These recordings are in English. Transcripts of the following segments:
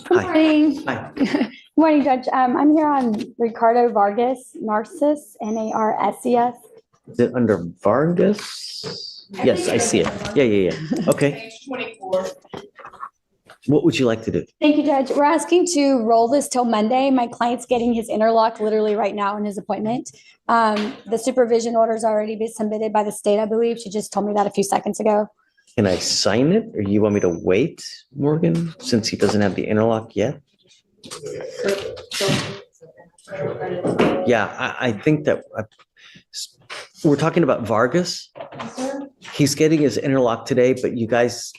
Morning. Hi. Morning, Judge. I'm here on Ricardo Vargas, Narcissus, Narces. Is it under Vargas? Yes, I see it. Yeah. Okay. Page 24. What would you like to do? Thank you, Judge. We're asking to roll this till Monday. My client's getting his interlock literally right now in his appointment. The supervision order's already been submitted by the state, I believe. She just told me that a few seconds ago. Can I sign it or you want me to wait, Morgan, since he doesn't have the interlock yet? Yeah, I think that we're talking about Vargas. He's getting his interlock today, but you guys,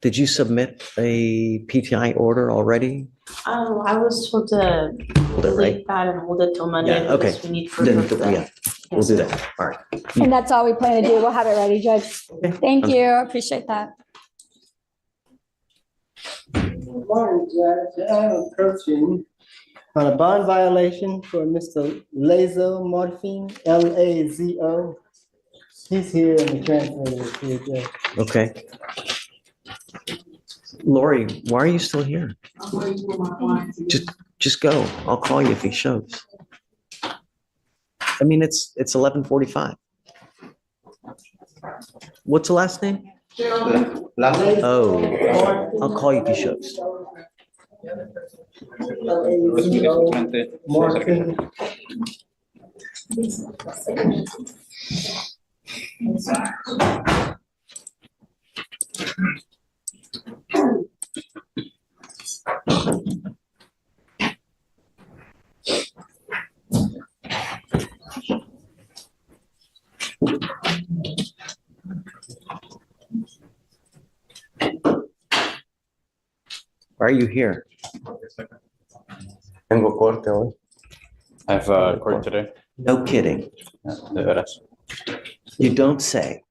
did you submit a PTI order already? I was supposed to Hold it, right? delete that and hold it till Monday. Yeah, okay. because we need Then, proof of that. yeah, we'll do that. All right. And that's all we plan to do. We'll have it ready, Judge. Okay. Thank you. I appreciate that. Good morning, Judge. I'm approaching on a bond violation for Mr. Lazo Morphine, Lazo. He's here and the translator is here, Judge. Okay. Lori, why are you still here? Just go. I'll call you if he shows. I mean, it's 11:45. What's the last name? Oh, I'll call you if he shows. Lazo Morphine. Why are you here? Tengo corte hoy. I have court today. No kidding. De veras. You don't say.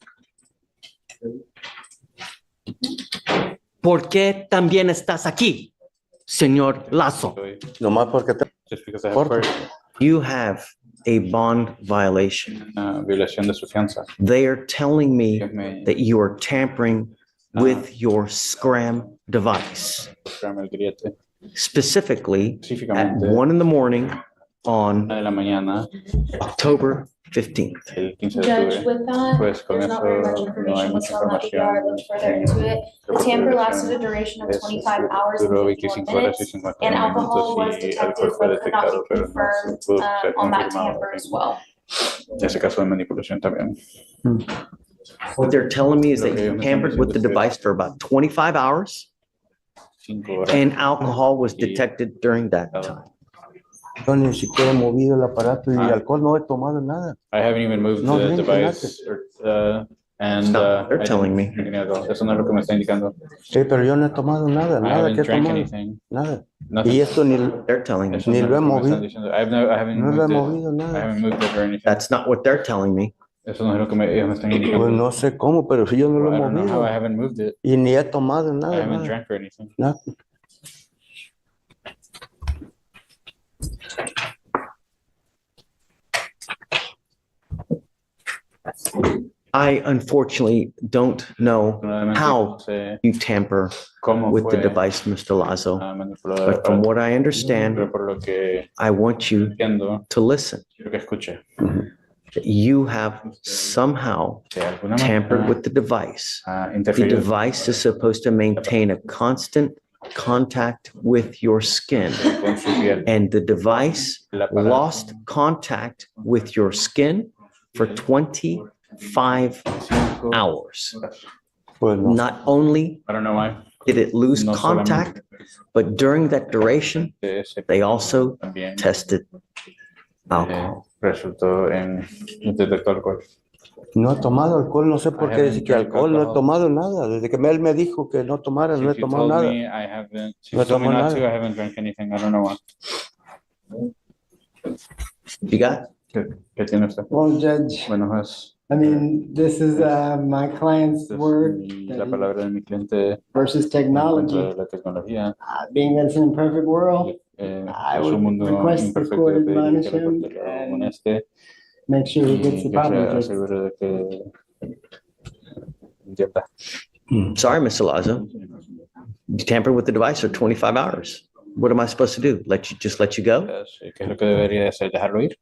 ¿Por qué también estás aquí, señor Lazo? Nomás porque te Just because I have corte. court. You have a bond violation. Violación de su fianza. They are telling me Ellos me that you are tampering with your Scram device, buscaron el grillete. specifically at Específicamente, 1 in the morning on 1 de la mañana, October 15th. el 15 de Judge, octubre. with that, Pues con there's eso not very much no hay information mucha listed on that PR. I looked further información. into it. The tamper lasted a duration of Es- 25 hours and Duró 51 25 horas y minutes. 51 And alcohol was minutos y alcohol detected, fue but could not detectado, be pero no confirmed se pudo ser on that confirmado. tamper as well. Ese caso de manipulación también. What they're telling me is that you tampered with the device for about 25 hours 5 horas. and alcohol was detected during that time. Yo ni siquiera he movido el aparato y alcohol no he tomado nada. I haven't even moved No, the bien, device and No, they're I telling didn't me. drink alcohol. Eso no es lo que me está indicando. Sí, pero yo no he tomado nada, I nada que haven't he drank tomado, anything. nada. Nothing. Y esto ni, They're telling me. Eso Ni no es lo he que me están movido. diciendo. I haven't no lo he moved it. movido I nada. haven't moved it or anything. That's not what they're telling me. Eso no es lo que ellos me están indicando. Pues no sé cómo, pero si yo no lo I he don't know how I movido. haven't moved it. Y ni he tomado I nada, haven't nada. drank or anything. Nada. I unfortunately don't know Nuevamente, how no sé you tamper cómo with the fue device, Mr. Lazo. manipulado. But from what I understand, Pero por lo que I want you entiendo, to listen. quiero que escuche. You have somehow De alguna tampered manera with the device. ha The interferido. device is supposed to maintain a constant contact with your skin. Con su piel. And the device El aparato lost contact with your skin for 25 hours. Pues no. Not only I don't know why. did it lose No contact, but during that duration, Ese they also también tested alcohol. resultó en un detector de alcohol. No he tomado alcohol, no sé por I qué haven't dice que drank alcohol, no he alcohol. tomado nada. Desde que él me dijo que no tomara, no he Since you tomado told nada. me I haven't, since No you told me tomo not nada. to, I haven't drank anything. I don't know why. You got? ¿Qué tiene usted? Well, Judge, Bueno, es I mean, this is my client's word la palabra de mi cliente versus en cuanto technology. a la tecnología. Being that it's an imperfect world, I Es would un mundo request the imperfecto court de pedir admonish que la him corte lo and amoneste make sure he gets y the que se problem fixed. asegure de que entienda. Sorry, Mr. Lazo. You tampered with the device for 25 hours. What am I supposed to do? Let you go? ¿Qué es lo que debería hacer? ¿Dejarlo ir?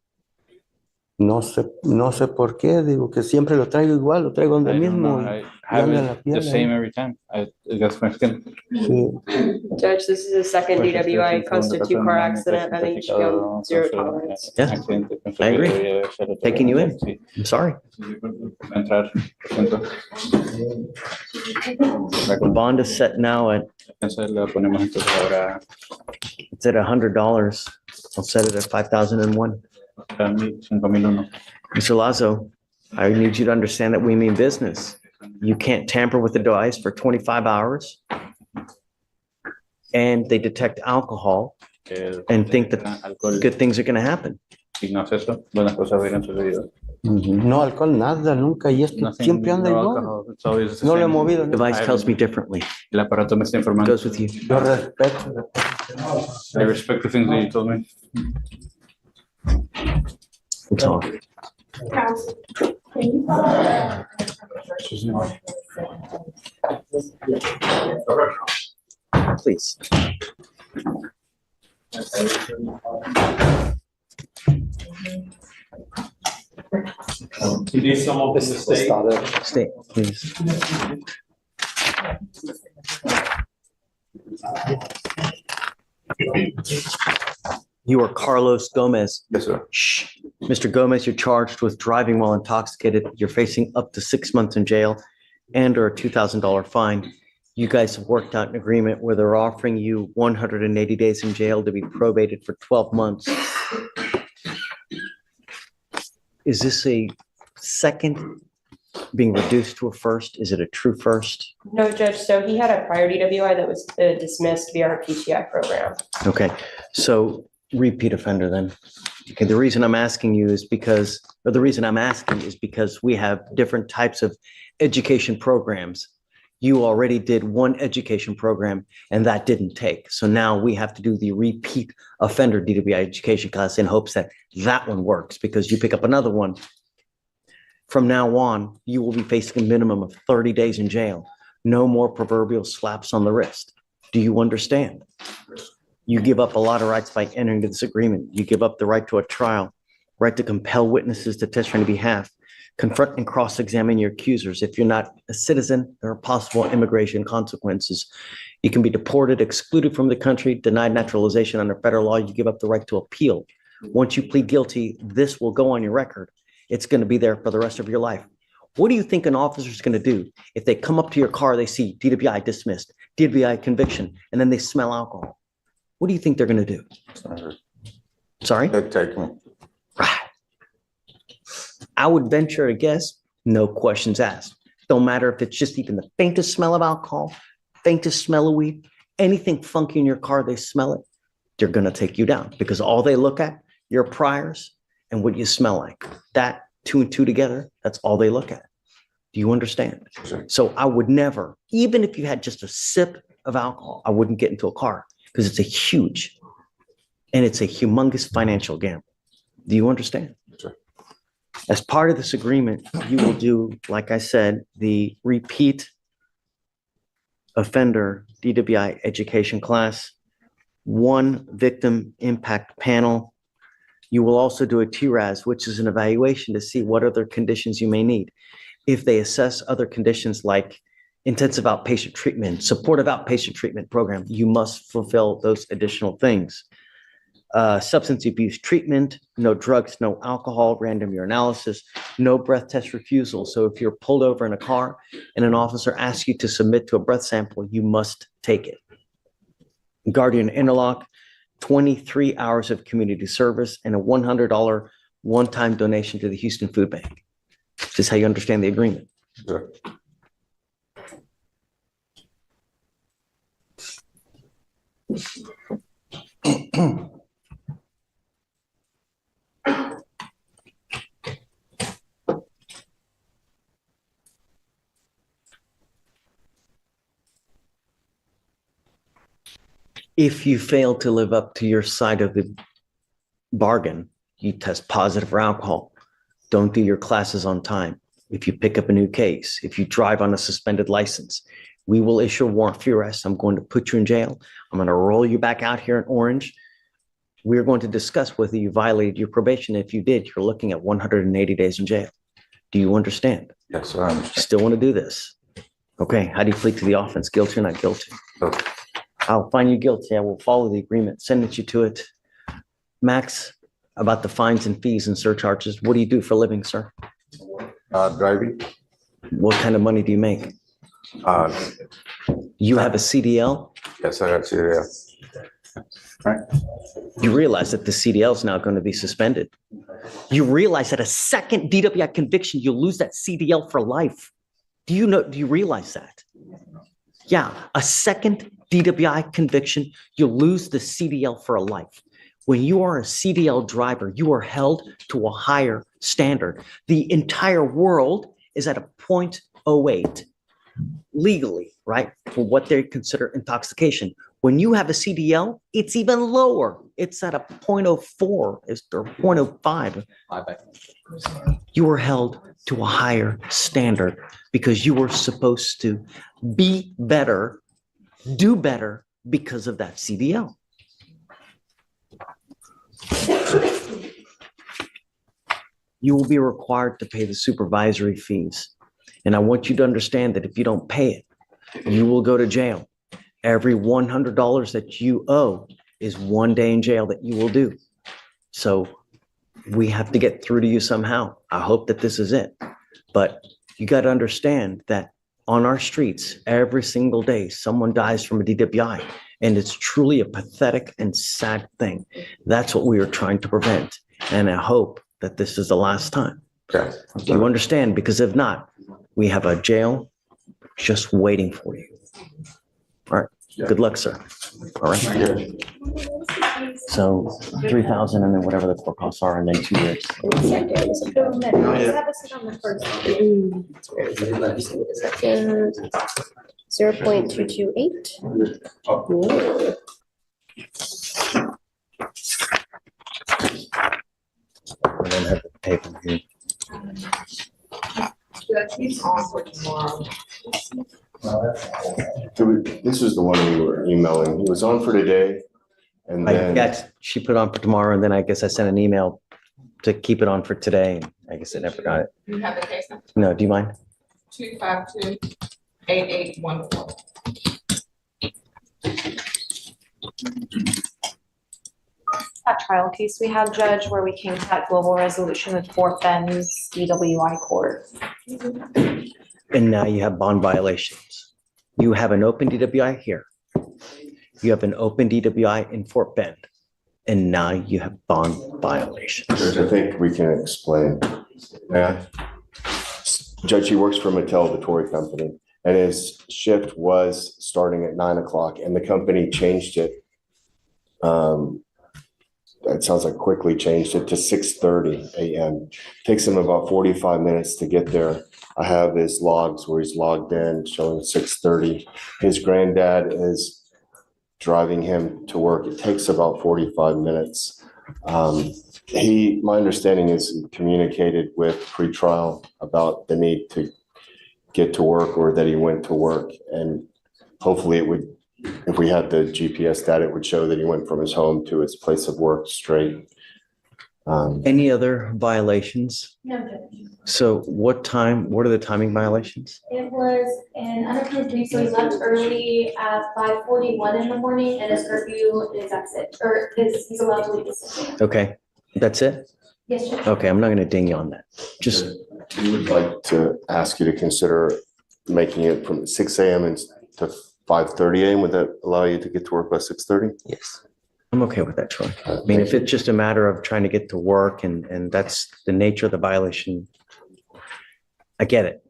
No sé por qué, digo que siempre lo traigo igual, lo traigo donde I don't mismo. know. Y I have anda it la the piel same ahí. every time. That's my skin. Sí. Judge, this is a second Pues DWI, este es un close to segundo two caso car en un año que accident. I think you should be on zero tolerance. Yeah. Accidente. Pienso I que agree. debería ser otro Taking you in. Sí. I'm sorry. Entrar. Lo siento. The bond is set now at, Entonces le ponemos entonces ahora it's at $100. I'll set it at 5,001. 5,001. Mr. Lazo, I need you to understand that we mean business. You can't tamper with the device for 25 hours. And they detect alcohol and think that Alcohol, good things are going to happen. si no haces eso, buenas cosas hubieran sucedido. No alcohol, nada, nunca. Y esto Nothing, siempre anda no igual. alcohol, it's always the No lo he same. movido. The device tells me differently. El aparato me está It informando. goes with you. Yo respeto. I respect the things that you told me. We'll talk. Please. You need someone from the state? Stay, please. You are Carlos Gomez. Yes, sir. Shh. Mr. Gomez, you're charged with driving while intoxicated. You're facing up to 6 months in jail and or a $2,000 fine. You guys have worked out an agreement where they're offering you 180 days in jail to be probated for 12 months. Is this a second being reduced to a first? Is it a true first? No, Judge, so he had a prior DWI that was dismissed via our PTI program. Okay, so repeat offender then. Okay, the reason I'm asking you is because, or the reason I'm asking is because we have different types of education programs. You already did one education program and that didn't take. So now we have to do the repeat offender DWI education class in hopes that that one works because you pick up another one. From now on, you will be facing a minimum of 30 days in jail. No more proverbial slaps on the wrist. Do you understand? You give up a lot of rights by entering into this agreement. You give up the right to a trial, right to compel witnesses to testify on your behalf, confront and cross-examine your accusers. If you're not a citizen, there are possible immigration consequences. You can be deported, excluded from the country, denied naturalization under federal law. You give up the right to appeal. Once you plead guilty, this will go on your record. It's going to be there for the rest of your life. What do you think an officer is going to do if they come up to your car, they see DWI dismissed, DWI conviction, and then they smell alcohol? What do you think they're going to do? Sorry? They'd take me. Right. I would venture to guess, no questions asked. Don't matter if it's just even the faintest smell of alcohol, faintest smell of weed, anything funky in your car, they smell it, they're going to take you down because all they look at, your priors and what you smell like. That, two and two together, that's all they look at. Do you understand? Sure. So I would never, even if you had just a sip of alcohol, I wouldn't get into a car because it's a huge and it's a humongous financial gamble. Do you understand? Sure. As part of this agreement, you will do, like I said, the repeat offender DWI education class, one victim impact panel. You will also do a TRAS, which is an evaluation to see what other conditions you may need. If they assess other conditions like intensive outpatient treatment, supportive outpatient treatment program, you must fulfill those additional things. Substance abuse treatment, no drugs, no alcohol, random urinalysis, no breath test refusal. So if you're pulled over in a car and an officer asks you to submit to a breath sample, you must take it. Guardian interlock, 23 hours of community service, and a $100 one-time donation to the Houston Food Bank. This is how you understand the agreement. Sure. If you fail to live up to your side of the bargain, you test positive for alcohol, don't do your classes on time, if you pick up a new case, if you drive on a suspended license, we will issue a warrant for your arrest. I'm going to put you in jail. I'm going to roll you back out here in orange. We're going to discuss whether you violated your probation. If you did, you're looking at 180 days in jail. Do you understand? Yes, sir, I understand. Still want to do this? Okay, how do you plead to the offense? Guilty or not guilty? Okay. I'll find you guilty. I will follow the agreement, send you to it. Max, about the fines and fees and surcharges, what do you do for a living, sir? Driving, What kind of money do you make? uh, You have a CDL? yes, I got you, You realize that the CDL is now going to be suspended. You realize that a second DWI conviction, you'll lose that CDL for life. Do you realize that? Yeah, a second DWI conviction, you'll lose the CDL for a life. When you are a CDL driver, you are held to a higher standard. The entire world is at a 0.08 legally, right? For what they consider intoxication. When you have a CDL, it's even lower. It's at a 0.04 or 0.05. You are held to a higher standard because you were supposed to be better, do better because of that CDL. You will be required to pay the supervisory fees. And I want you to understand that if you don't pay it, you will go to jail. Every $100 that you owe is 1 day in jail that you will do. So we have to get through to you somehow. I hope that this is it. But you got to understand that on our streets, every single day, someone dies from a DWI. And it's truly a pathetic and sad thing. That's what we are trying to prevent. And I hope that this is the last time. yeah. Do you understand? Because if not, we have a jail just waiting for you. All right. Good luck, sir. All right. So 3,000 and then whatever the court costs are, and then 2 years. Zero point two two eight. And then have the paper here. This is the one we were emailing. He was on for today. And then, She put on for tomorrow, and then I guess I sent an email to keep it on for today. And I guess I never got it. You have the case number No, do you mind? 252-8814. That trial case we had, Judge, where we came to that global resolution with Fort Bend's DWI court. And now you have bond violations. You have an open DWI here. You have an open DWI in Fort Bend. And now you have bond violations. Judge, I think we can explain. Yeah. Judge, he works for Mattel, the toy company, and his shift was starting at 9 o'clock, and the company changed it. It sounds like quickly changed it to 6:30 a.m. Takes him about 45 minutes to get there. I have his logs where he's logged in showing 6:30. His granddad is driving him to work. It takes about 45 minutes. My understanding is he communicated with pretrial about the need to get to work or that he went to work. And hopefully it would, if we had the GPS data, it would show that he went from his home to his place of work straight. Any other violations? No, Judge. So what are the timing violations? It was an unapproved leave, so he left early at 5:41 in the morning, and his curfew is at 6, or he's allowed to leave at 6. Okay, that's it? Yes, Judge. Okay, I'm not going to ding you on that. Just, We would like to ask you to consider making it from 6 a.m. to 5:30 a.m. Would that allow you to get to work by 6:30? yes. I'm okay with that, Troy. I mean, if it's just a matter of trying to get to work and that's the nature of the violation, I get it.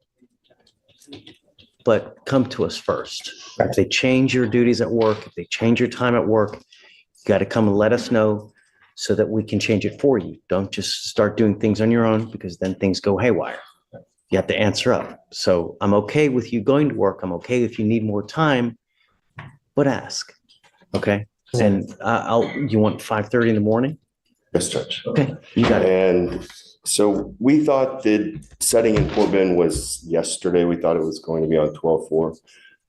But come to us first. If they change your duties at work, if they change your time at work, you got to come and let us know so that we can change it for you. Don't just start doing things on your own because then things go haywire. You have to answer up. So I'm okay with you going to work. I'm okay if you need more time, but ask, okay? And you want 5:30 in the morning? Yes, Judge. Okay, you got it. And So we thought the setting in Fort Bend was yesterday. We thought it was going to be on 12/4.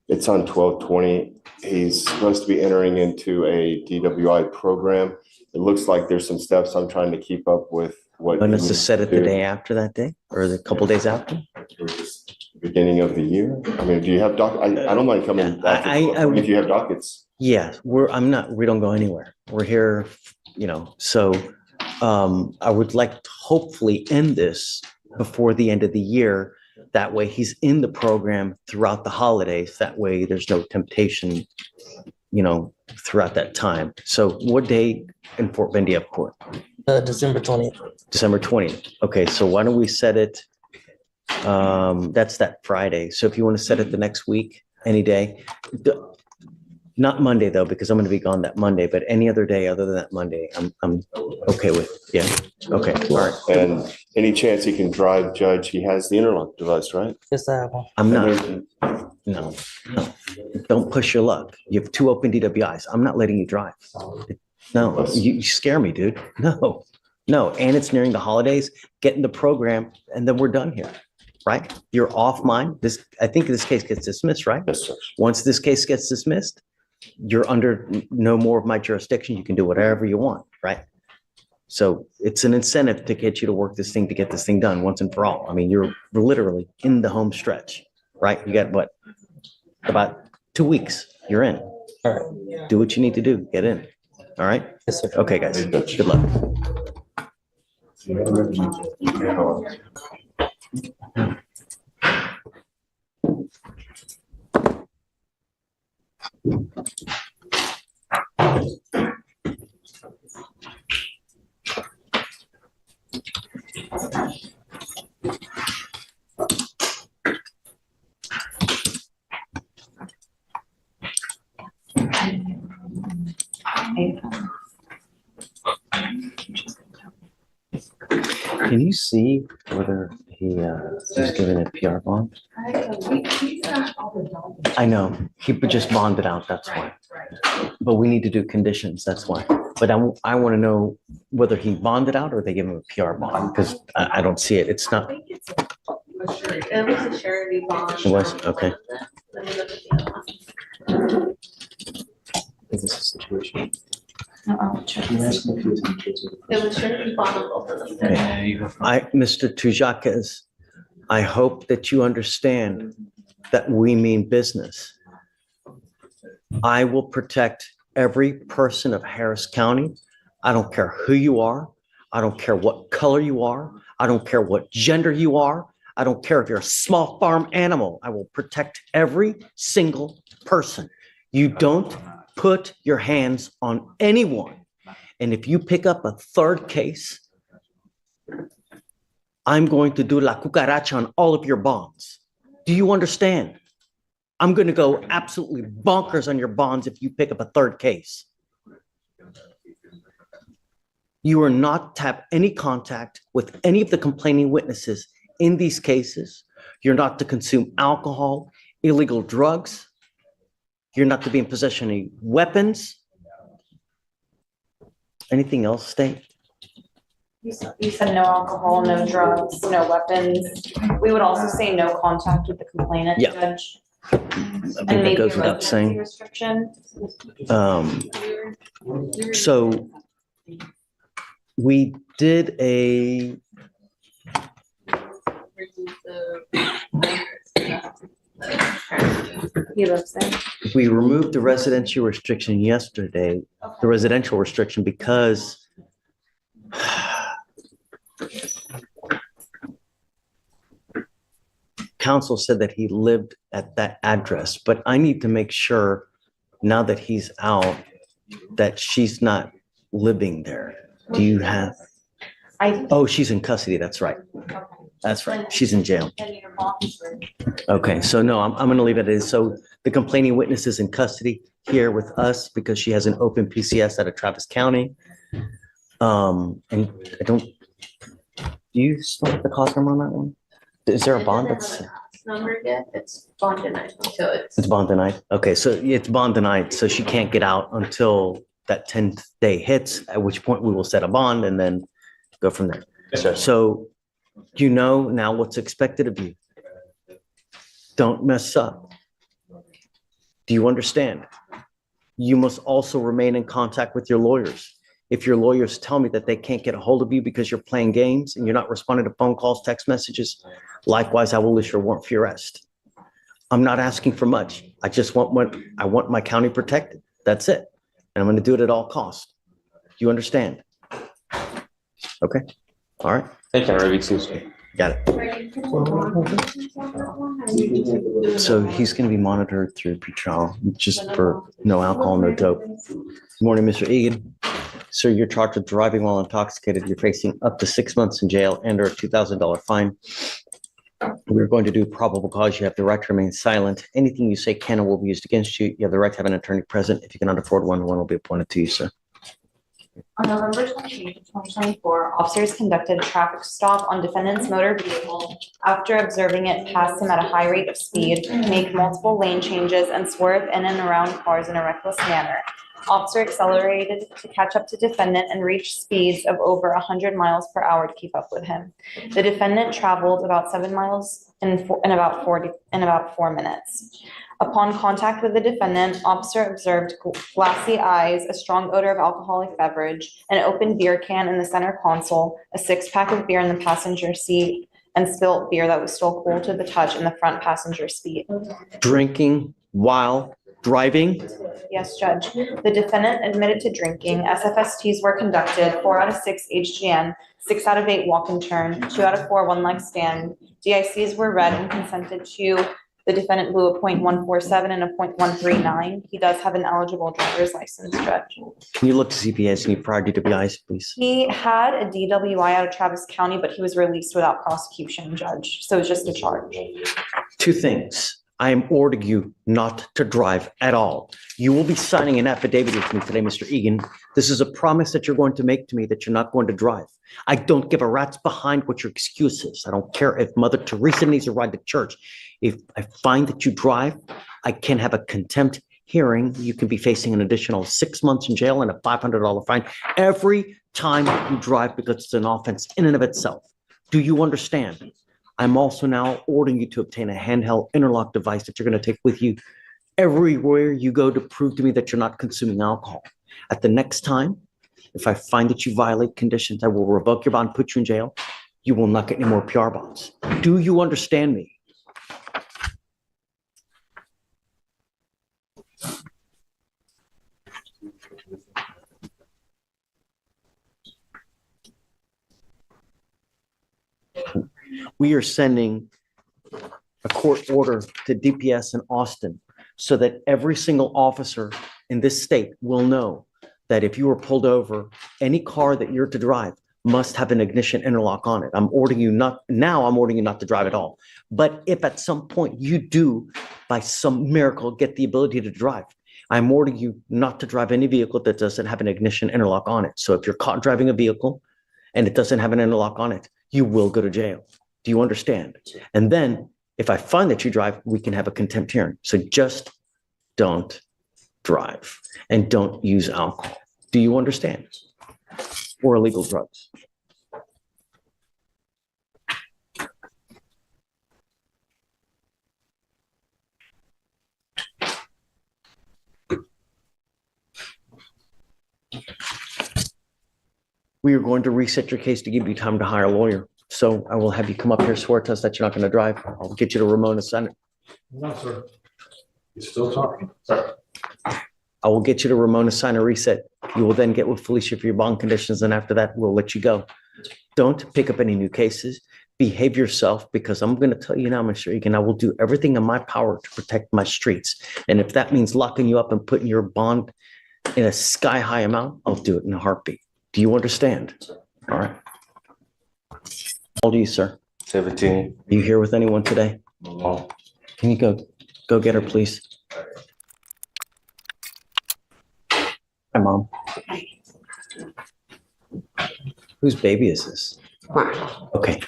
It's on 12/20. He's supposed to be entering into a DWI program. It looks like there's some steps I'm trying to keep up with what. And he it's to needs set to it the do. day after that day or the couple days after? Beginning of the year. I mean, do you have I don't mind coming Yeah, after 12:20 if you have dockets. Yeah, we don't go anywhere. We're here, so I would like to hopefully end this before the end of the year. That way he's in the program throughout the holidays. That way there's no temptation, throughout that time. So what day in Fort Bend do you have court? December 20th. December 20th. Okay, so why don't we set it? That's that Friday. So if you want to set it the next week, any day. Not Monday though, because I'm going to be gone that Monday, but any other day other than that Monday, I'm okay with. Yeah. Okay. All right. And any chance he can drive, Judge? He has the interlock device, right? Yes, I have one. I'm not. No. Don't push your luck. You have 2 open DWIs. I'm not letting you drive. No, you scare me, dude. No. And it's nearing the holidays. Get in the program, and then we're done here. Right? You're off mine. I think this case gets dismissed, right? Yes, sir. Once this case gets dismissed, you're under no more of my jurisdiction. You can do whatever you want, right? So it's an incentive to get you to work this thing, to get this thing done once and for all. I mean, you're literally in the home stretch, right? You got what? About 2 weeks. You're in. All right. Do what you need to do. Get in. All right? Yes, sir. Okay, guys. Good luck. Can you see whether he's given a PR bond? I know, he just bonded out, that's why. But we need to do conditions, that's why. But I want to know whether he bonded out or they give him a PR bond, because I don't see it. It's not. It was a surety bond. It was, okay. Let me look at the other one. Is this a situation? It was surety bond on both of them. Okay. Mr. Tujaquez, I hope that you understand that we mean business. I will protect every person of Harris County. I don't care who you are. I don't care what color you are. I don't care what gender you are. I don't care if you're a small farm animal. I will protect every single person. You don't put your hands on anyone. And if you pick up a third case, I'm going to do la cucaracha on all of your bonds. Do you understand? I'm going to go absolutely bonkers on your bonds if you pick up a third case. You are not to have any contact with any of the complaining witnesses in these cases. You're not to consume alcohol, illegal drugs. You're not to be in possession of any weapons. Anything else, State? You said no alcohol, no drugs, no weapons. We would also say no contact with the complainant, Yeah. Judge. I think And that maybe goes a without residency saying. restriction. So we did a, He lives there. we removed the residential restriction yesterday, the residential restriction, because council said that he lived at that address, but I need to make sure now that he's out that she's not living there. Do you have? Oh, she's in custody. That's right. That's right. She's in jail. Okay, so no, I'm going to leave it as, so the complaining witness is in custody here with us because she has an open PCS out of Travis County. And I don't, do you still have the cost number on that one? Is there a bond that's? Number yet, it's bond denied, so It's bond denied. Okay, so it's bond denied, so she can't get out until that 10th day hits, at which point we will set a bond and then go from there. So You know now what's expected of you. Don't mess up. Do you understand? You must also remain in contact with your lawyers. If your lawyers tell me that they can't get a hold of you because you're playing games and you're not responding to phone calls, text messages, likewise, I will issue a warrant for your arrest. I'm not asking for much. I just want my county protected. That's it. And I'm going to do it at all costs. You understand? Okay. All right. Thank you. Got it. So he's going to be monitored through pretrial just for no alcohol, no dope. Good morning, Mr. Egan. Sir, you're charged with driving while intoxicated. You're facing up to 6 months in jail and or a $2,000 fine. We're going to do probable cause. You have the right to remain silent. Anything you say can and will be used against you. You have the right to have an attorney present. If you cannot afford one will be appointed to you, sir. On November 28, 2024, officers conducted a traffic stop on defendant's motor vehicle after observing it pass him at a high rate of speed, make multiple lane changes, and swerve in and around cars in a reckless manner. Officer accelerated to catch up to defendant and reached speeds of over 100 miles per hour to keep up with him. The defendant traveled about 7 miles in about 4 minutes. Upon contact with the defendant, officer observed glassy eyes, a strong odor of alcoholic beverage, an open beer can in the center console, a 6-pack of beer in the passenger seat, and spilt beer that was still cool to the touch in the front passenger seat. Drinking while driving? Yes, Judge. The defendant admitted to drinking. SFSTs were conducted, 4 out of 6 HGN, 6 out of 8 walk and turn, 2 out of 4 one-leg stand. DICs were read and consented to. The defendant blew a .147 and a .139. He does have an eligible driver's license, Judge. Can you look to see if he has any prior DWIs, please? He had a DWI out of Travis County, but he was released without prosecution, Judge. So it's just a charge. 2 things. I am ordering you not to drive at all. You will be signing an affidavit with me today, Mr. Egan. This is a promise that you're going to make to me that you're not going to drive. I don't give a rat's behind what your excuse is. I don't care if Mother Teresa needs to ride to church. If I find that you drive, I can have a contempt hearing. You can be facing an additional 6 months in jail and a $500 fine every time you drive because it's an offense in and of itself. Do you understand? I'm also now ordering you to obtain a handheld interlock device that you're going to take with you everywhere you go to prove to me that you're not consuming alcohol. At the next time, if I find that you violate conditions, I will revoke your bond, put you in jail. You will not get any more PR bonds. Do you understand me? We are sending a court order to DPS in Austin so that every single officer in this state will know that if you are pulled over, any car that you're to drive must have an ignition interlock on it. I'm ordering you not to drive at all. But if at some point you do, by some miracle, get the ability to drive, I'm ordering you not to drive any vehicle that doesn't have an ignition interlock on it. So if you're caught driving a vehicle and it doesn't have an interlock on it, you will go to jail. Do you understand? And then if I find that you drive, we can have a contempt hearing. So just don't drive and don't use alcohol. Do you understand? Or illegal drugs. We are going to reset your case to give you time to hire a lawyer. So I will have you come up here, swear to us that you're not going to drive. I'll get you to Ramona Center. No, sir. You're still talking. Sorry. I will get you to Ramona sign a reset. You will then get with Felicia for your bond conditions, and after that, we'll let you go. Don't pick up any new cases. Behave yourself, because I'm going to tell you now, Mr. Egan, I will do everything in my power to protect my streets. And if that means locking you up and putting your bond in a sky-high amount, I'll do it in a heartbeat. Do you understand? All right. How old are you, sir? 17. Are you here with anyone today? No. Can you go get her, please? Hi, Mom. Whose baby is this? Okay.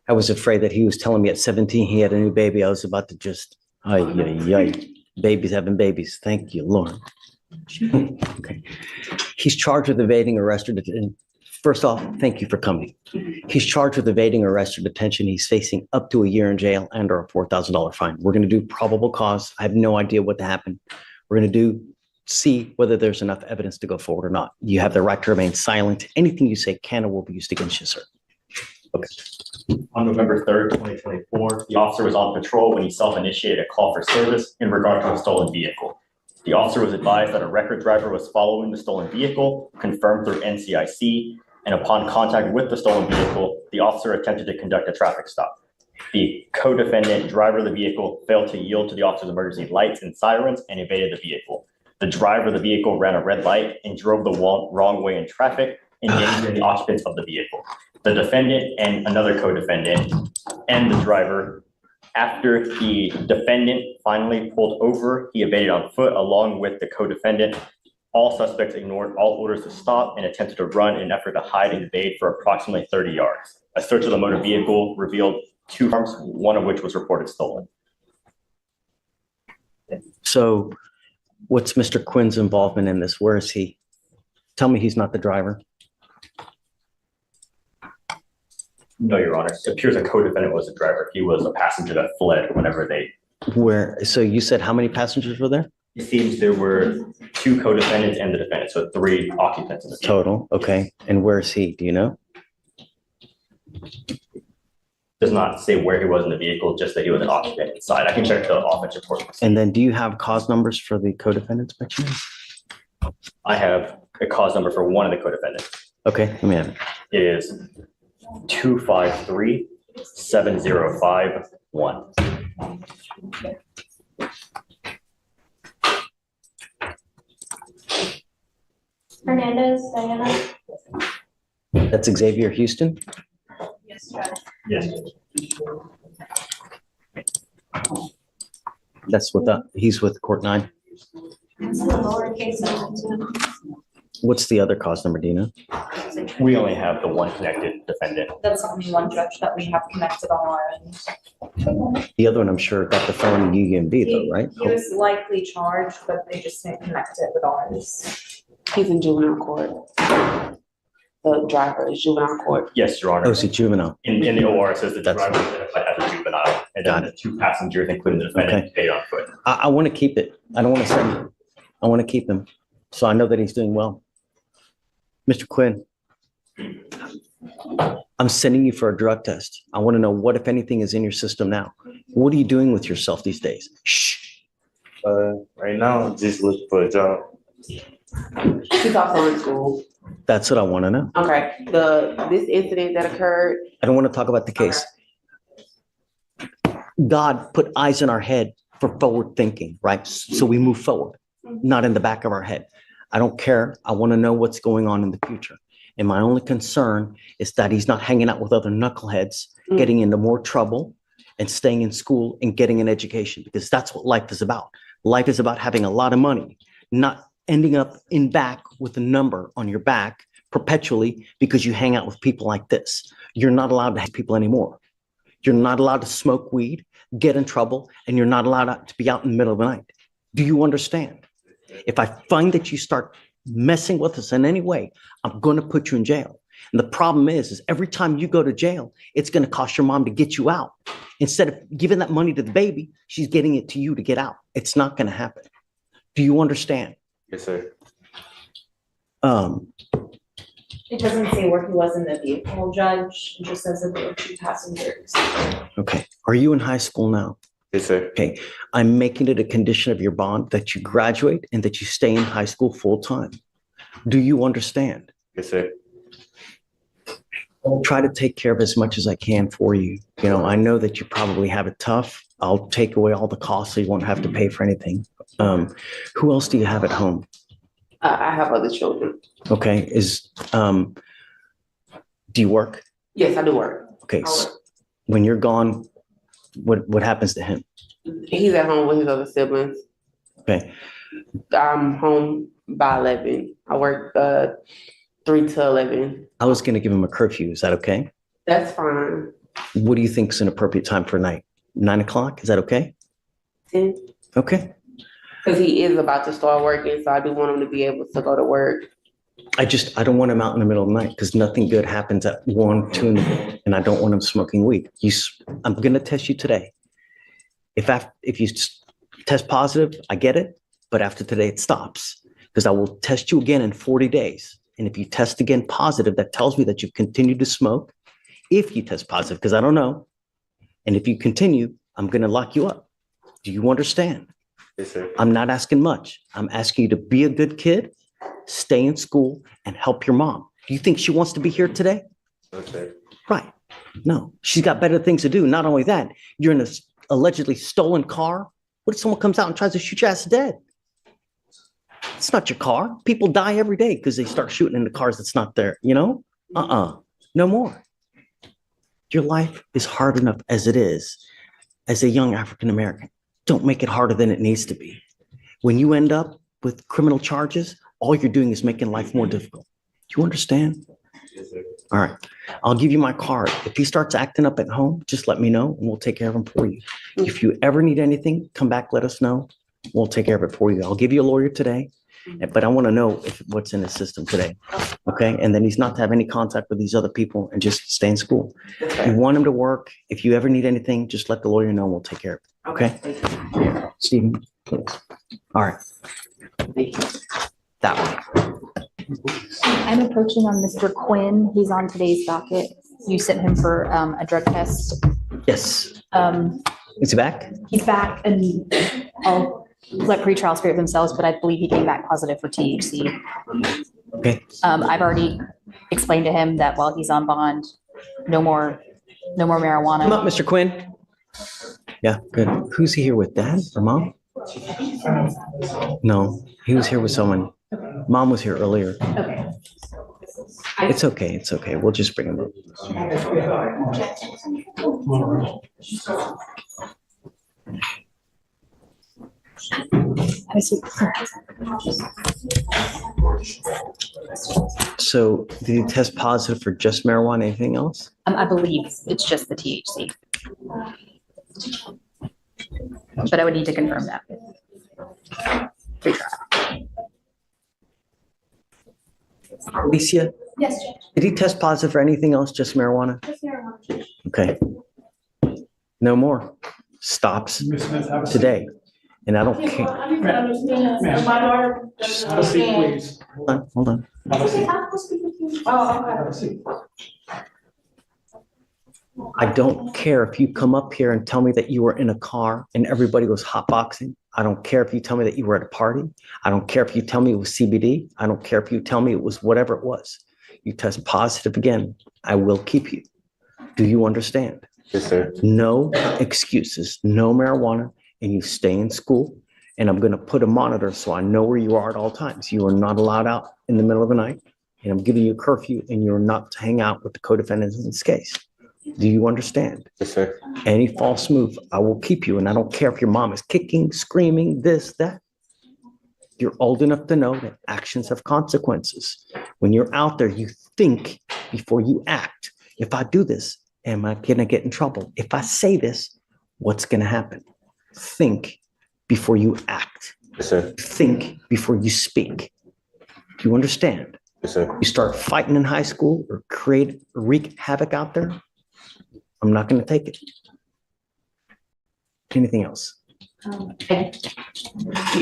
I was afraid that he was telling me at 17 he had a new baby. I was about to just, babies having babies. Thank you, Lord. Okay. He's charged with evading arrest or First off, thank you for coming. He's charged with evading arrest or detention. He's facing up to a year in jail and or a $4,000 fine. We're going to do probable cause. I have no idea what happened. We're going to see whether there's enough evidence to go forward or not. You have the right to remain silent. Anything you say can or will be used against you, sir. On November 3rd, 2024, the officer was on patrol when he self-initiated a call for service in regard to a stolen vehicle. The officer was advised that a record driver was following the stolen vehicle, confirmed through NCIC, and upon contact with the stolen vehicle, the officer attempted to conduct a traffic stop. The co-defendant, driver of the vehicle, failed to yield to the officer's emergency lights and sirens and evaded the vehicle. The driver of the vehicle ran a red light and drove the wrong way in traffic, endangering the occupants of the vehicle. The defendant and another co-defendant and the driver, after the defendant finally pulled over, he evaded on foot along with the co-defendant. All suspects ignored all orders to stop and attempted to run in an effort to hide and evade for approximately 30 yards. A search of the motor vehicle revealed 2 firearms, one of which was reported stolen. So what's Mr. Quinn's involvement in this? Where is he? Tell me he's not the driver. No, Your Honor. It appears a co-defendant was the driver. He was a passenger that fled whenever they. So you said how many passengers were there? It seems there were 2 co-defendants and the defendant, so 3 occupants in the vehicle. Total, okay. And where is he? Do you know? Does not say where he was in the vehicle, just that he was an occupant inside. I can check the offense report. And then do you have cause numbers for the co-defendants by chance? I have a cause number for one of the co-defendants. Okay, let me have it. It is 253-7051. Hernandez, Diana? That's Xavier Houston? Yes, Judge. Yes. That's with he's with court 9. It's the lowercase n. What's the other cause number, do you know? We only have the one connected defendant. That's the only one, Judge, that we have connected on our end. The other one, I'm sure, got the felony UUMB though, right? He was likely charged, but they just didn't connect it with ours. He's in juvenile court. The driver is juvenile court. Yes, Your Honor. Oh, it's a juvenile. In the OR, it says the That's- driver was identified as a juvenile, and Got then the 2 passengers, including the defendant, stayed on foot. I want to keep it. I don't want to send him. I want to keep him. So I know that he's doing well. Mr. Quinn, I'm sending you for a drug test. I want to know what, if anything, is in your system now. What are you doing with yourself these days? Shh. Right now, just look for a job. He's also in school. That's what I want to know. Okay, this incident that occurred. I don't want to talk about the case. God put eyes in our head for forward thinking, right? So we move forward, not in the back of our head. I don't care. I want to know what's going on in the future. And my only concern is that he's not hanging out with other knuckleheads, getting into more trouble and staying in school and getting an education, because that's what life is about. Life is about having a lot of money, not ending up in back with a number on your back perpetually because you hang out with people like this. You're not allowed to have people anymore. You're not allowed to smoke weed, get in trouble, and you're not allowed to be out in the middle of the night. Do you understand? If I find that you start messing with us in any way, I'm going to put you in jail. And the problem is every time you go to jail, it's going to cost your mom to get you out. Instead of giving that money to the baby, she's getting it to you to get out. It's not going to happen. Do you understand? Yes, sir. It doesn't say where he was in the vehicle, Judge. It just says that there were 2 passengers. Okay. Are you in high school now? Yes, sir. Okay. I'm making it a condition of your bond that you graduate and that you stay in high school full time. Do you understand? Yes, sir. I'll try to take care of as much as I can for you. You know, I know that you probably have it tough. I'll take away all the costs so you won't have to pay for anything. Who else do you have at home? I have other children. Okay. Do you work? Yes, I do work. Okay. I work. When you're gone, what happens to him? He's at home with his other siblings. Okay. I'm home by 11. I work 3 to 11. I was going to give him a curfew. Is that okay? That's fine. What do you think is an appropriate time for night? 9 o'clock? Is that okay? 10. Okay. Because he is about to start working, so I do want him to be able to go to work. I don't want him out in the middle of the night because nothing good happens at 1, 2 in the morning, and I don't want him smoking weed. I'm going to test you today. If you test positive, I get it, but after today it stops because I will test you again in 40 days. And if you test again positive, that tells me that you've continued to smoke. If you test positive, because I don't know, and if you continue, I'm going to lock you up. Do you understand? Yes, sir. I'm not asking much. I'm asking you to be a good kid, stay in school, and help your mom. Do you think she wants to be here today? Okay. Right. No, she's got better things to do. Not only that, you're in a allegedly stolen car. What if someone comes out and tries to shoot your ass dead? It's not your car. People die every day because they start shooting into cars that's not there, you know? No more. Your life is hard enough as it is. As a young African American, don't make it harder than it needs to be. When you end up with criminal charges, all you're doing is making life more difficult. Do you understand? Yes, sir. All right. I'll give you my card. If he starts acting up at home, just let me know and we'll take care of him for you. If you ever need anything, come back, let us know. We'll take care of it for you. I'll give you a lawyer today, but I want to know what's in his system today. Okay. And then he's not to have any contact with these other people and just stay in school. You want him to work. If you ever need anything, just let the lawyer know. We'll take care of it. Okay. Stephen, please. All right. That way. I'm approaching on Mr. Quinn. He's on today's docket. You sent him for a drug test. Yes. Is he back? He's back and I'll let pretrial speak for themselves, but I believe he came back positive for THC. Okay. I've already explained to him that while he's on bond, no more marijuana. Come up, Mr. Quinn. Yeah, good. Who's he here with, Dad or Mom? No, he was here with someone. Mom was here earlier. Okay. It's okay. It's okay. We'll just bring him up. So did you test positive for just marijuana? Anything else? I believe it's just the THC. But I would need to confirm that. Pretrial. Alicia, Yes, Judge. did he test positive for anything else, just marijuana? Just marijuana, Judge. Okay. No more. Stops today. And I don't care. My daughter. Have a seat, please. Hold on. Have a seat. Oh, Have a seat. I don't care if you come up here and tell me that you were in a car and everybody was hotboxing. I don't care if you tell me that you were at a party. I don't care if you tell me it was CBD. I don't care if you tell me it was whatever it was. You test positive again, I will keep you. Do you understand? Yes, sir. No excuses, no marijuana, and you stay in school. And I'm going to put a monitor so I know where you are at all times. You are not allowed out in the middle of the night. And I'm giving you a curfew and you're not to hang out with the co-defendants in this case. Do you understand? Yes, sir. Any false move, I will keep you. And I don't care if your mom is kicking, screaming, this, that. You're old enough to know that actions have consequences. When you're out there, you think before you act. If I do this, am I going to get in trouble? If I say this, what's going to happen? Think before you act. Yes, sir. Think before you speak. Do you understand? Yes, sir. You start fighting in high school or wreak havoc out there, I'm not going to take it. Anything else?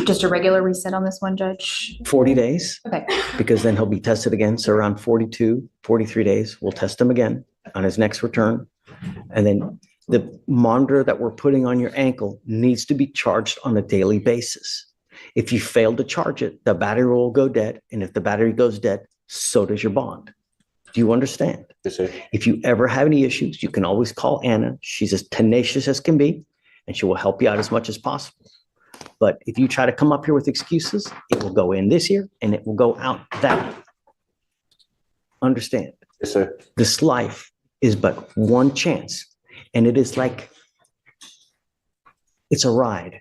Just a regular reset on this one, Judge? 40 days, Okay. because then he'll be tested again. So around 42, 43 days, we'll test him again on his next return. And then the monitor that we're putting on your ankle needs to be charged on a daily basis. If you fail to charge it, the battery will go dead. And if the battery goes dead, so does your bond. Do you understand? Yes, sir. If you ever have any issues, you can always call Anna. She's as tenacious as can be, and she will help you out as much as possible. But if you try to come up here with excuses, it will go in this year and it will go out that year. Understand? Yes, sir. This life is but one chance, and it is like it's a ride,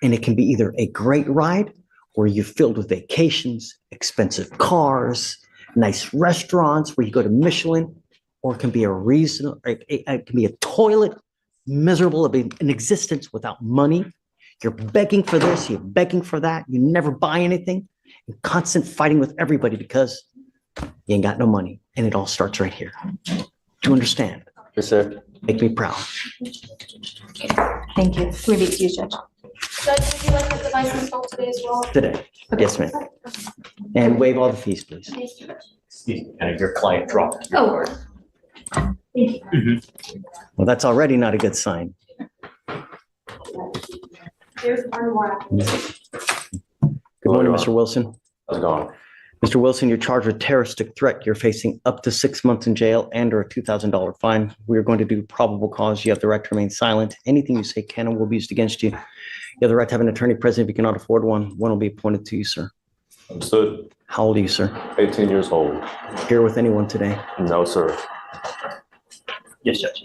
and it can be either a great ride or you're filled with vacations, expensive cars, nice restaurants where you go to Michelin, or it can be a reason, it can be a toilet, miserable of an existence without money. You're begging for this, you're begging for that, you never buy anything, and constant fighting with everybody because You ain't got no money, and it all starts right here. Do you understand? Yes, sir. Make me proud. Thank you. Can we be excused, Judge? Judge, would you like the license sold today as well? Today. Yes, ma'am. And waive all the fees, please. Excuse me, and your client dropped your Oh. card. Thank you. Well, that's already not a good sign. There's one more. Good morning, Mr. Wilson. How's it going? Mr. Wilson, you're charged with terroristic threat. You're facing up to 6 months in jail and or a $2,000 fine. We are going to do probable cause. You have the right to remain silent. Anything you say can and will be used against you. You have the right to have an attorney present if you cannot afford one. One will be appointed to you, sir. Understood. How old are you, sir? 18 years old. Here with anyone today? No, sir. Yes, Judge.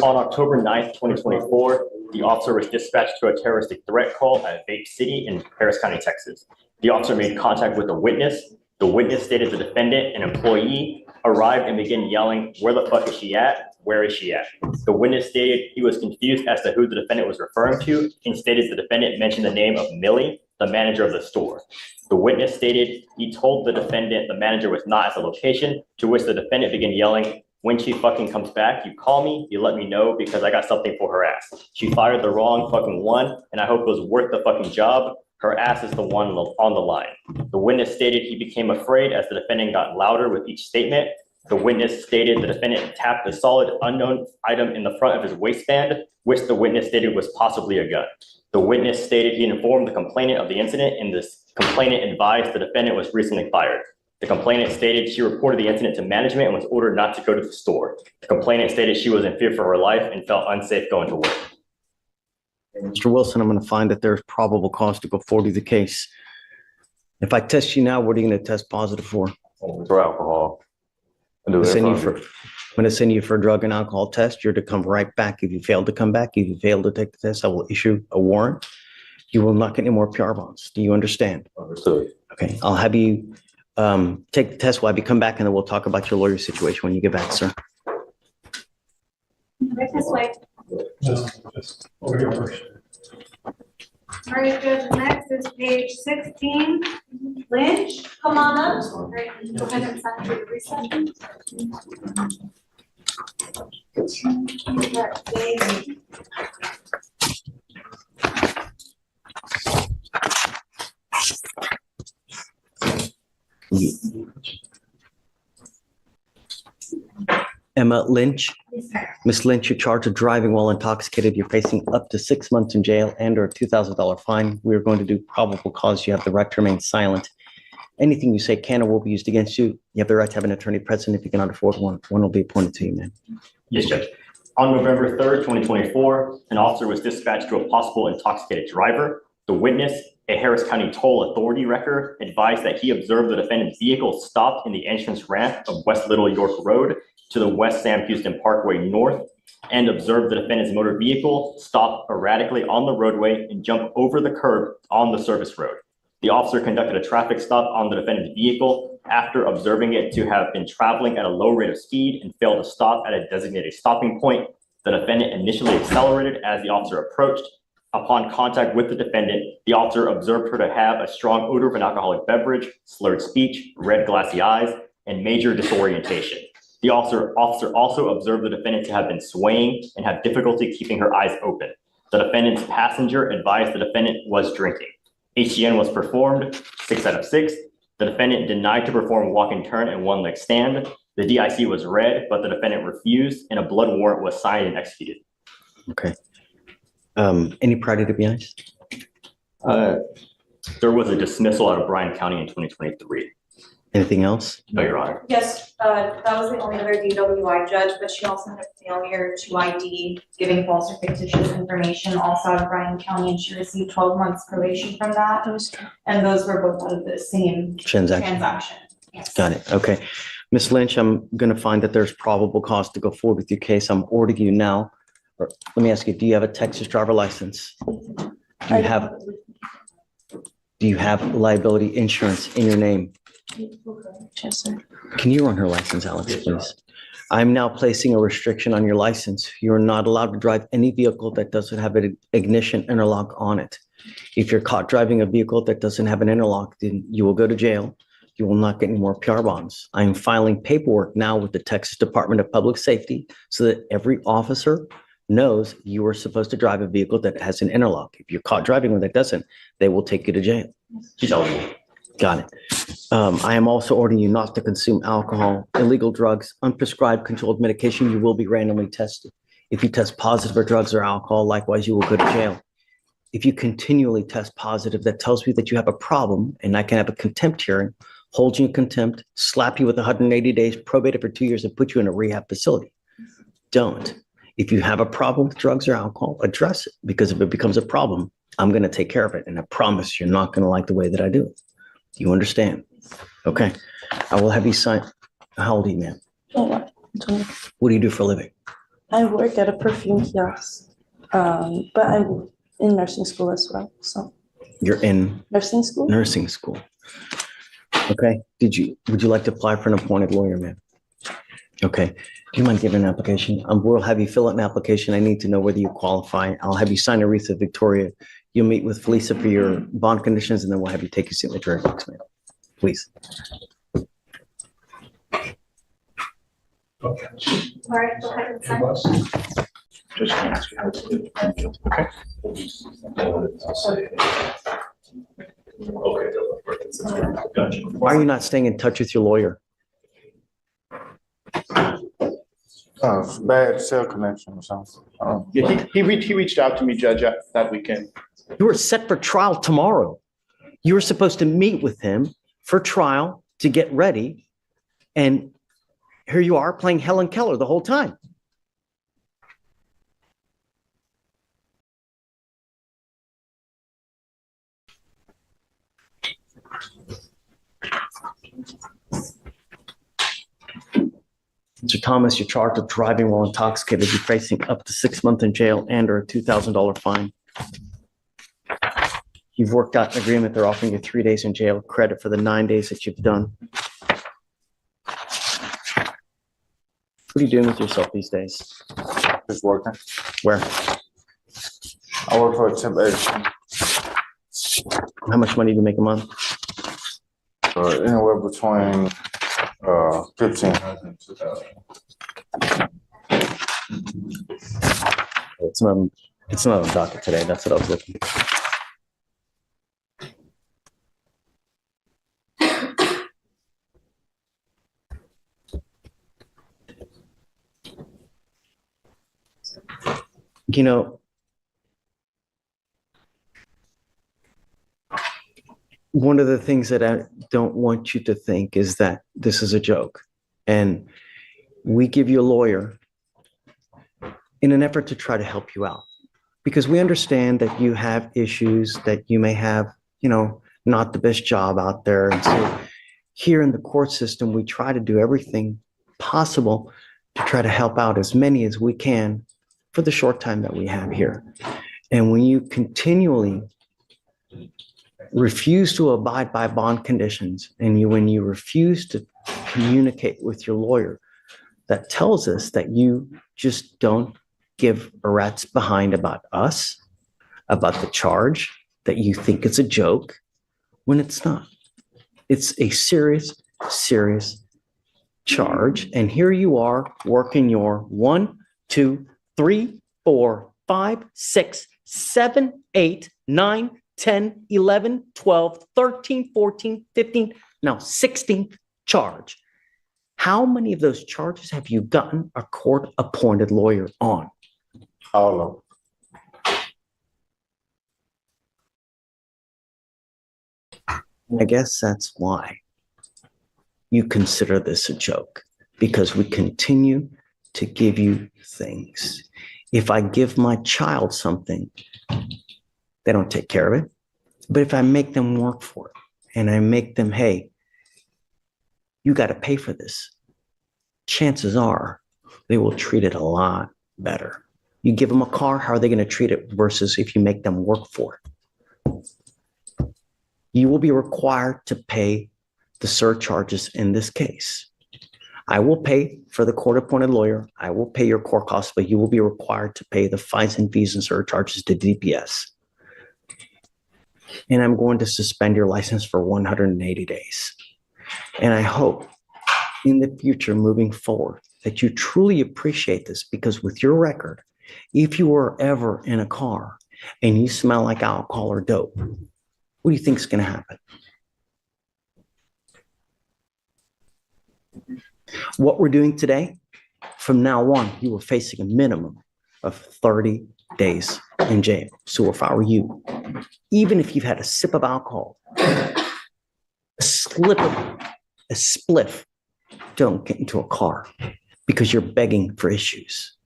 On October 9th, 2024, the officer was dispatched to a terroristic threat call at Vape City in Harris County, Texas. The officer made contact with a witness. The witness stated the defendant, an employee, arrived and began yelling, "Where the fuck is she at? Where is she at?" The witness stated he was confused as to who the defendant was referring to and stated the defendant mentioned the name of Millie, the manager of the store. The witness stated he told the defendant the manager was not at the location, to which the defendant began yelling, "When she fucking comes back, you call me, you let me know because I got something for her ass. She fired the wrong fucking one, and I hope it was worth the fucking job. Her ass is the one on the line." The witness stated he became afraid as the defendant got louder with each statement. The witness stated the defendant tapped a solid unknown item in the front of his waistband, which the witness stated was possibly a gun. The witness stated he informed the complainant of the incident, and this complainant advised the defendant was recently fired. The complainant stated she reported the incident to management and was ordered not to go to the store. The complainant stated she was in fear for her life and felt unsafe going to work. Mr. Wilson, I'm going to find that there's probable cause to go forward with the case. If I test you now, what are you going to test positive for? For alcohol. I'm going to send you for a drug and alcohol test. You're to come right back. If you fail to come back, if you fail to take the test, I will issue a warrant. You will not get any more PR bonds. Do you understand? Understood. Okay, I'll have you take the test while you come back, and then we'll talk about your lawyer situation when you get back, sir. Right this way. Over here first. All right, Judge, next is page 16. Lynch, come on up. All right, go ahead and sign for the reception. Emma Lynch. Miss Lynch, you're charged with driving while intoxicated. You're facing up to 6 months in jail and or a $2,000 fine. We are going to do probable cause. You have the right to remain silent. Anything you say can or will be used against you. You have the right to have an attorney present if you cannot afford one. One will be appointed to you, ma'am. Yes, Judge. On November 3rd, 2024, an officer was dispatched to a possible intoxicated driver. The witness, a Harris County toll authority record, advised that he observed the defendant's vehicle stopped in the entrance ramp of West Little York Road to the West Sam Houston Parkway North, and observed the defendant's motor vehicle stop erratically on the roadway and jump over the curb on the service road. The officer conducted a traffic stop on the defendant's vehicle after observing it to have been traveling at a low rate of speed and failed to stop at a designated stopping point. The defendant initially accelerated as the officer approached. Upon contact with the defendant, the officer observed her to have a strong odor of an alcoholic beverage, slurred speech, red glassy eyes, and major disorientation. The officer also observed the defendant to have been swaying and have difficulty keeping her eyes open. The defendant's passenger advised the defendant was drinking. HGN was performed, 6 out of 6. The defendant denied to perform walk and turn and one leg stand. The DIC was read, but the defendant refused, and a blood warrant was signed and executed. Okay. Any prior to be honest? There was a dismissal out of Bryan County in 2023. Anything else? No, Your Honor. Yes, that was the only other DWI judge, but she also had a failure to ID, giving false or fictitious information, also out of Bryan County, and she received 12 months probation from that. And those were both out of the same transaction. Yes. Got it. Okay. Ms. Lynch, I'm going to find that there's probable cause to go forward with your case. I'm ordering you now. Or, let me ask you, do you have a Texas driver license? Do you have liability insurance in your name? Yes, sir. Can you run her license, Alex, please? I'm now placing a restriction on your license. You're not allowed to drive any vehicle that doesn't have an ignition interlock on it. If you're caught driving a vehicle that doesn't have an interlock, then you will go to jail. You will not get any more PR bonds. I am filing paperwork now with the Texas Department of Public Safety so that every officer knows you are supposed to drive a vehicle that has an interlock. If you're caught driving one that doesn't, they will take you to jail. She's eligible. Got it. I am also ordering you not to consume alcohol, illegal drugs, unprescribed controlled medication. You will be randomly tested. If you test positive for drugs or alcohol, likewise, you will go to jail. If you continually test positive, that tells me that you have a problem, and I can have a contempt hearing, hold you in contempt, slap you with 180 days, probate it for 2 years, and put you in a rehab facility. Don't. If you have a problem with drugs or alcohol, address it, because if it becomes a problem, I'm going to take care of it. And I promise you're not going to like the way that I do it. Do you understand? Okay. I will have you sign. How old are you, ma'am? Oh, What do you do for a living? I work at a perfume kiosk, but I'm in nursing school as well. So You're in nursing school. nursing school. Okay. Would you like to apply for an appointed lawyer, ma'am? Okay. Do you mind giving an application? We'll have you fill out an application. I need to know whether you qualify. I'll have you sign Aretha Victoria. You'll meet with Felicia for your bond conditions, and then we'll have you take your signature box, ma'am. Please. All right, go ahead and sign. Just gonna ask you how to do it. Okay. Okay. Gotcha. Why are you not staying in touch with your lawyer? Bad cell connection or something. Yeah, he reached out to me, Judge, that weekend. You were set for trial tomorrow. You were supposed to meet with him for trial to get ready. And here you are playing Helen Keller the whole time. Mr. Thomas, you're charged with driving while intoxicated. You're facing up to 6 months in jail and or a $2,000 fine. You've worked out an agreement. They're offering you 3 days in jail credit for the 9 days that you've done. What are you doing with yourself these days? Just working. Where? I work for a temp agency. How much money do you make a month? Anywhere between 1,500 and 2,000. It's not on docket today. That's what I was looking for. You know, one of the things that I don't want you to think is that this is a joke. And we give you a lawyer in an effort to try to help you out, because we understand that you have issues, that you may have, not the best job out there. And so here in the court system, we try to do everything possible to try to help out as many as we can for the short time that we have here. And when you continually refuse to abide by bond conditions, and when you refuse to communicate with your lawyer, that tells us that you just don't give a rat's behind about us, about the charge, that you think it's a joke when it's not. It's a serious, serious charge. And here you are working your 1, 2, 3, 4, 5, 6, 7, 8, 9, 10, 11, 12, 13, 14, 15, now 16th charge. How many of those charges have you gotten a court-appointed lawyer on? All of them. I guess that's why you consider this a joke, because we continue to give you things. If I give my child something, they don't take care of it. But if I make them work for it and I make them, hey, you got to pay for this, chances are they will treat it a lot better. You give them a car, how are they going to treat it versus if you make them work for it? You will be required to pay the surcharges in this case. I will pay for the court-appointed lawyer. I will pay your court costs, but you will be required to pay the fines and fees and surcharges to DPS. And I'm going to suspend your license for 180 days. And I hope in the future, moving forward, that you truly appreciate this, because with your record, if you were ever in a car and you smell like alcohol or dope, what do you think is going to happen? What we're doing today, from now on, you are facing a minimum of 30 days in jail. So if I were you, even if you've had a sip of alcohol, a spliff, don't get into a car, because you're begging for issues.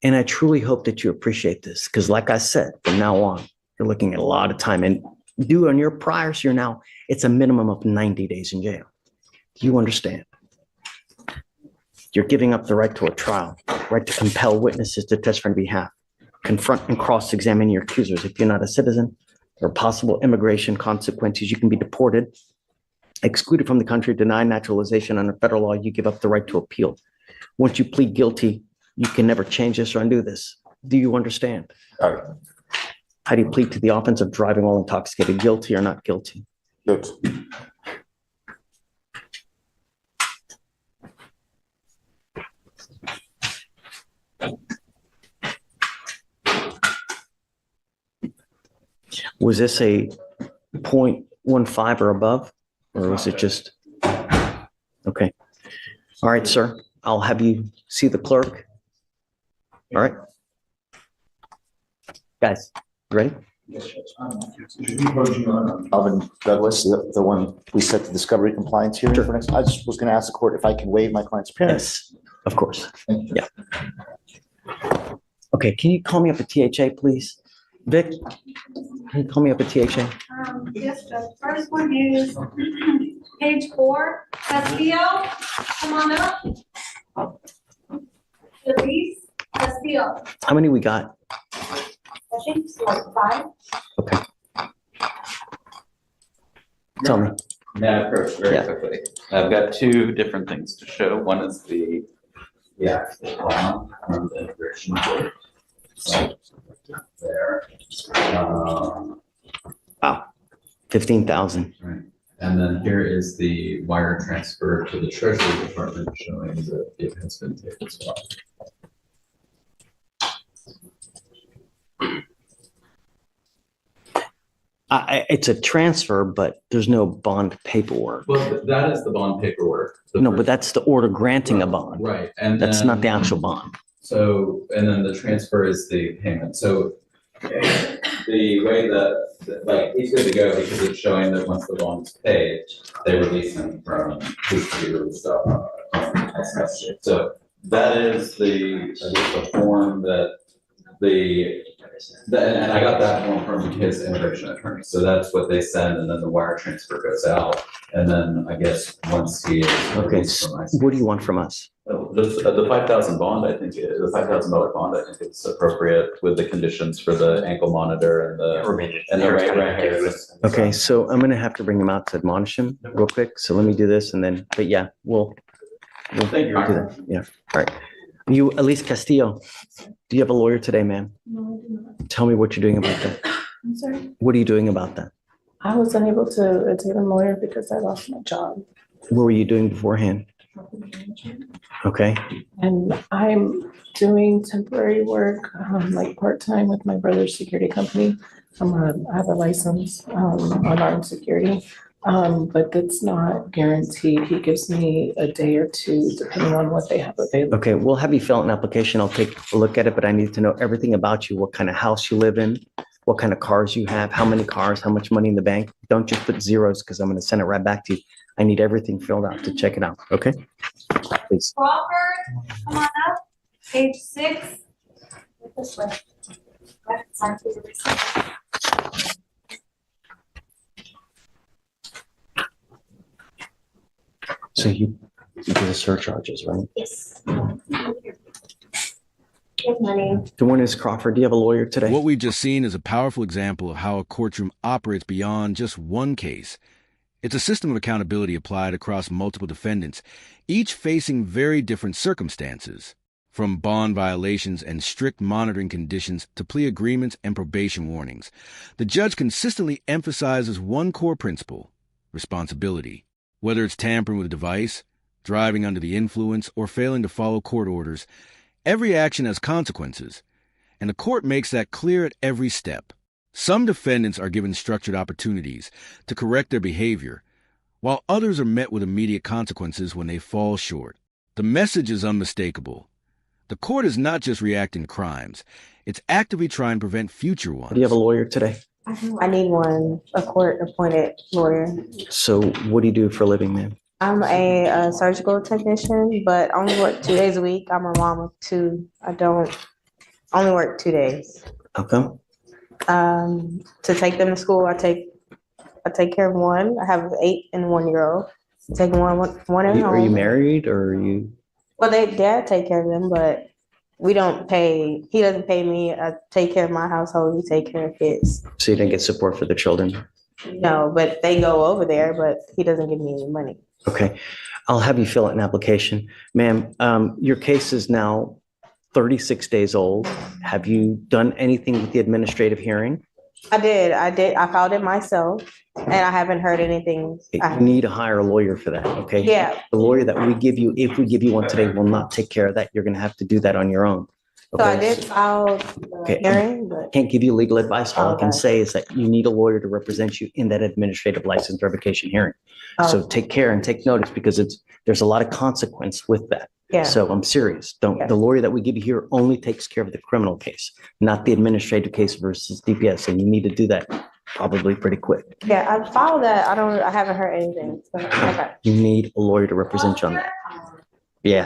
And I truly hope that you appreciate this, because like I said, from now on, you're looking at a lot of time. And due on your priors, it's a minimum of 90 days in jail. Do you understand? You're giving up the right to a trial, right to compel witnesses to testify on behalf, confront and cross-examine your accusers. If you're not a citizen, there are possible immigration consequences. You can be deported, excluded from the country, denied naturalization. Under federal law, you give up the right to appeal. Once you plead guilty, you can never change this or undo this. Do you understand? All right. How do you plead to the offense of driving while intoxicated? Guilty or not guilty? Good. Was this a 0.15 or above, or was it just? Okay. All right, sir. I'll have you see the clerk. All right. Guys, you ready? Alvin Douglas, the one we set the discovery compliance hearing for next. I just was going to ask the court if I can waive my client's appearance. Yes, of course. Yeah. Okay, can you call me up at THA, please? Vic, can you call me up at THA? Yes, the first one is page 4, Castillo, come on up. Elise Castillo. How many we got? I think it's like 5. Okay. Tell me. May I approach very quickly? I've got 2 different things to show. One is the actual bond from the immigration court. So there. Wow, 15,000. Right. And then here is the wire transfer to the Treasury Department showing that it has been taken as well. It's a transfer, but there's no bond paperwork. Well, that is the bond paperwork. No, but that's the order granting a bond. Right. And that's then, not the actual bond. So, and then the transfer is the payment. So the way that, like, he's good to go because it's showing that once the bond is paid, they release him from his legal stuff. So that is the form that and I got that form from his immigration attorney. So that's what they send, and then the wire transfer goes out. And then I guess once he is okay, what do you want from us? The 5,000 bond, I think, the $5,000 bond, I think it's appropriate with the conditions for the ankle monitor and the right hair. Okay, so I'm gonna have to bring him out to admonish him real quick. So let me do this, and then, but yeah, we'll do that. Yeah, all right. You, Elise Castillo, do you have a lawyer today, ma'am? No, I do not. Tell me what you're doing about that. I'm sorry. What are you doing about that? I was unable to obtain a lawyer because I lost my job. What were you doing beforehand? Okay. And I'm doing temporary work, like part-time with my brother's security company. I have a license on armed security, but that's not guaranteed. He gives me a day or 2, depending on what they have available. Okay, we'll have you fill out an application. I'll take a look at it, but I need to know everything about you, what kind of house you live in, what kind of cars you have, how many cars, how much money in the bank. Don't just put zeros because I'm going to send it right back to you. I need everything filled out to check it out. Okay? Please. Crawford, come on up, page 6. This way. Sign for the receipt. So you do the surcharges, right? Yes. Good money. The one is Crawford. Do you have a lawyer today? What we've just seen is a powerful example of how a courtroom operates beyond just one case. It's a system of accountability applied across multiple defendants, each facing very different circumstances, from bond violations and strict monitoring conditions to plea agreements and probation warnings. The judge consistently emphasizes one core principle: responsibility. Whether it's tampering with a device, driving under the influence, or failing to follow court orders, every action has consequences, and the court makes that clear at every step. Some defendants are given structured opportunities to correct their behavior, while others are met with immediate consequences when they fall short. The message is unmistakable. The court is not just reacting to crimes, it's actively trying to prevent future ones. Do you have a lawyer today? I need one, a court-appointed lawyer. So what do you do for a living, ma'am? I'm a surgical technician, but I only work 2 days a week. I'm a mom of two. I only work 2 days. How come? To take them to school, I take care of one. I have an 8 and 1 year old. Take one at home. Are you married or are you? Well, dad take care of them, but we don't pay. He doesn't pay me. I take care of my household. He take care of his. So you didn't get support for the children? No, but they go over there, but he doesn't give me any money. Okay, I'll have you fill out an application. Ma'am, your case is now 36 days old. Have you done anything with the administrative hearing? I did. I filed it myself, and I haven't heard anything. You need to hire a lawyer for that, okay? Yeah. The lawyer that we give you, if we give you one today, will not take care of that. You're gonna have to do that on your own. So I Okay? did file the Okay. hearing, but Can't give you legal advice. All I can Okay. say is that you need a lawyer to represent you in that administrative license revocation hearing. So Oh. take care and take notice because there's a lot of consequence with that. Yeah. So I'm serious. The lawyer that we give you here only takes care of the criminal case, not the administrative case versus DPS. And you need to do that probably pretty quick. yeah, I filed that. I haven't heard anything. So, okay. You need a lawyer to represent you on that. Yeah.